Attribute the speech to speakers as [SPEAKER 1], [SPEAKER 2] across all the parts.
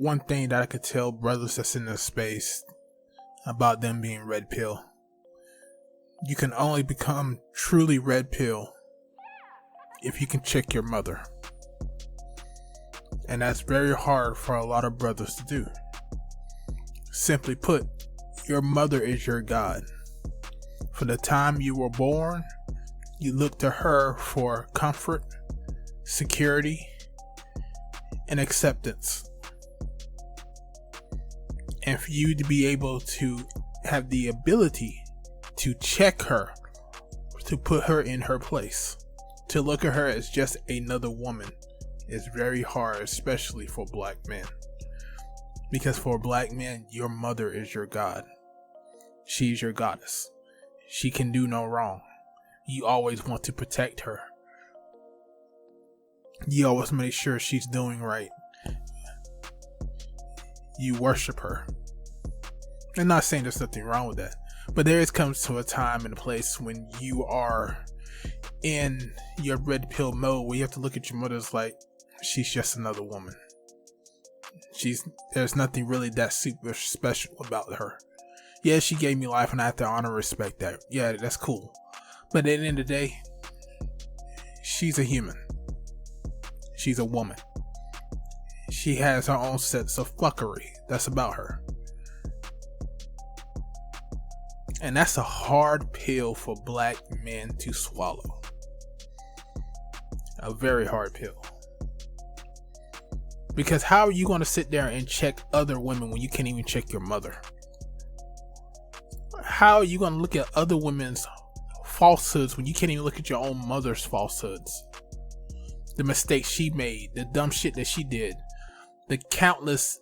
[SPEAKER 1] one thing that I could tell brothers that's in this space about them being red pill. You can only become truly red pill if you can check your mother. And that's very hard for a lot of brothers to do. Simply put, your mother is your God. From the time you were born, you look to her for comfort, security, and acceptance. And for you to be able to have the ability to check her, to put her in her place, to look at her as just another woman is very hard, especially for black men. Because for black men, your mother is your God. She's your goddess. She can do no wrong. You always want to protect her. You always make sure she's doing right. You worship her. I'm not saying there's nothing wrong with that, but there comes to a time and a place when you are in your red pill mode where you have to look at your mother as like, she's just another woman. There's nothing really that super special about her. Yeah, she gave me life and I have to honor and respect that. Yeah, that's cool. But at the end of the day, she's a human. She's a woman. She has her own sense of fuckery that's about her. And that's a hard pill for black men to swallow. A very hard pill. Because how are you going to sit there and check other women when you can't even check your mother? How are you going to look at other women's falsehoods when you can't even look at your own mother's falsehoods? The mistakes she made, the dumb shit that she did, the countless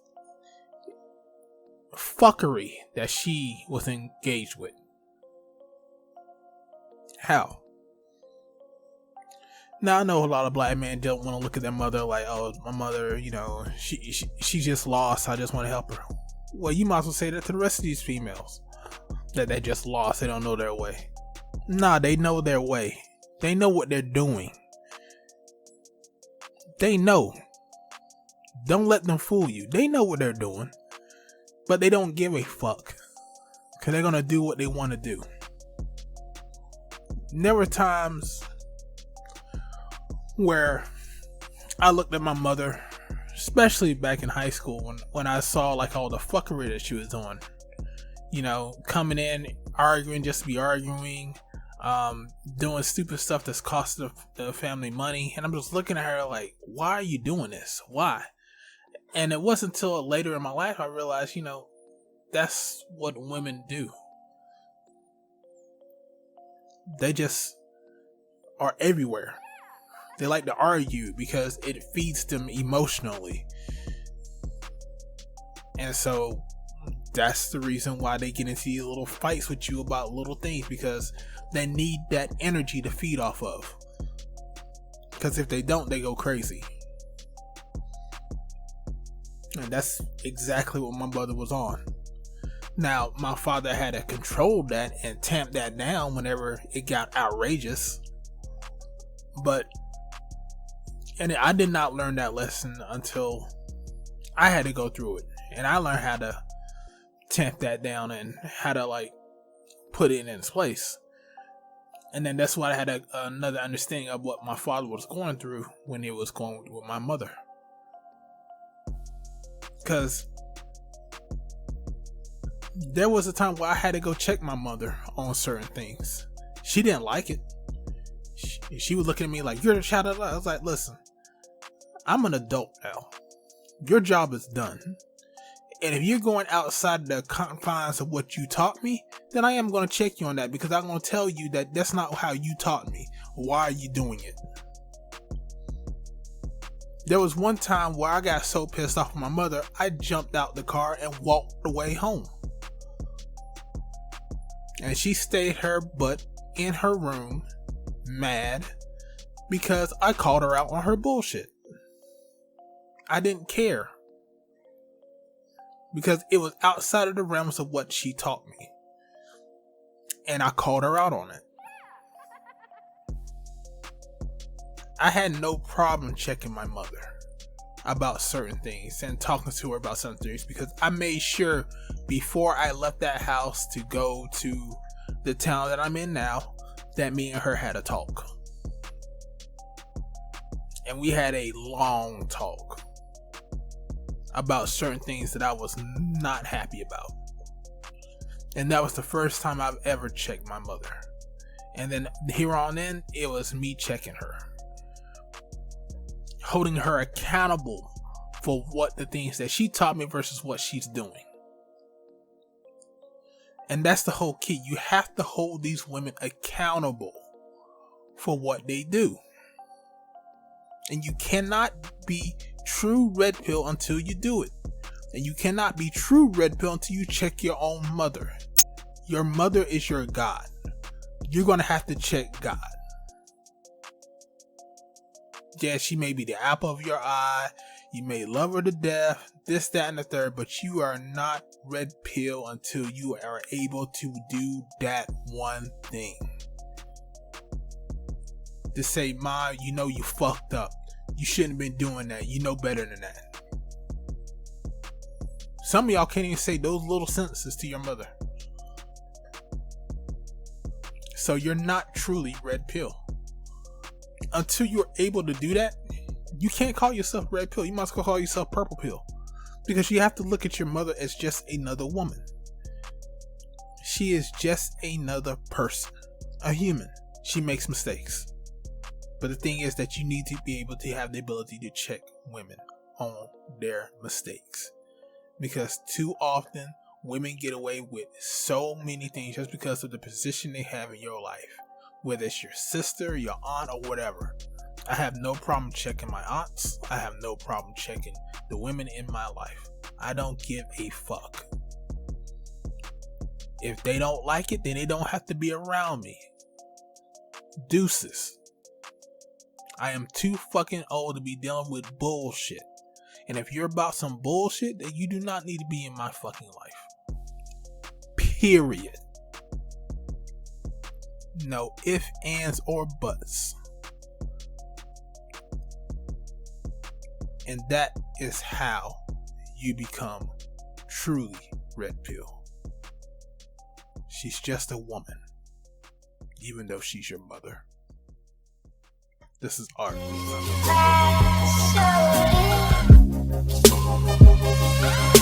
[SPEAKER 1] fuckery that she was engaged with. How? Now I know a lot of black men don't want to look at their mother like, oh, my mother, she just lost, I just want to help her. Well, you might as well say that to the rest of these females. That they just lost, they don't know their way. Nah, they know their way. They know what they're doing. They know. Don't let them fool you. They know what they're doing. But they don't give a fuck. Because they're going to do what they want to do. There were times where I looked at my mother, especially back in high school, when I saw like all the fuckery that she was doing. Coming in, arguing just to be arguing, doing stupid stuff that's costing the family money. And I'm just looking at her like, why are you doing this? Why? And it wasn't until later in my life I realized, that's what women do. They just are everywhere. They like to argue because it feeds them emotionally. And so that's the reason why they get into these little fights with you about little things, because they need that energy to feed off of. Because if they don't, they go crazy. And that's exactly what my brother was on. Now, my father had to control that and tamp that down whenever it got outrageous. And I did not learn that lesson until I had to go through it. And I learned how to tamp that down and how to put it in its place. And then that's why I had another understanding of what my father was going through when he was going with my mother. Because there was a time where I had to go check my mother on certain things. She didn't like it. She was looking at me like, you're the child of life. I was like, listen, I'm an adult now. Your job is done. And if you're going outside the confines of what you taught me, then I am going to check you on that, because I'm going to tell you that that's not how you taught me. Why are you doing it? There was one time where I got so pissed off with my mother, I jumped out the car and walked away home. And she stayed her butt in her room, mad, because I called her out on her bullshit. I didn't care. Because it was outside of the realms of what she taught me. And I called her out on it. I had no problem checking my mother. about certain things and talking to her about certain things, because I made sure before I left that house to go to the town that I'm in now that me and her had a talk. And we had a long talk about certain things that I was not happy about. And that was the first time I've ever checked my mother. And then here on in, it was me checking her. Holding her accountable for what the things that she taught me versus what she's doing. And that's the whole key. You have to hold these women accountable for what they do. And you cannot be true red pill until you do it. And you cannot be true red pill until you check your own mother. Your mother is your God. You're going to have to check God. Yeah, she may be the apple of your eye. You may love her to death, this, that, and the third, but you are not red pill until you are able to do that one thing. To say, Ma, you know you fucked up. You shouldn't have been doing that. You know better than that. Some of y'all can't even say those little sentences to your mother. So you're not truly red pill. Until you're able to do that, you can't call yourself red pill. You must call yourself purple pill. Because you have to look at your mother as just another woman. She is just another person. A human. She makes mistakes. But the thing is that you need to be able to have the ability to check women on their mistakes. Because too often, women get away with so many things just because of the position they have in your life. Whether it's your sister, your aunt, or whatever. I have no problem checking my aunts. I have no problem checking the women in my life. I don't give a fuck. If they don't like it, then they don't have to be around me. Deuces. I am too fucking old to be dealing with bullshit. And if you're about some bullshit, then you do not need to be in my fucking life. Period. No ifs, ands, or buts. And that is how you become truly red pill. She's just a woman, even though she's your mother. This is Art. We love you.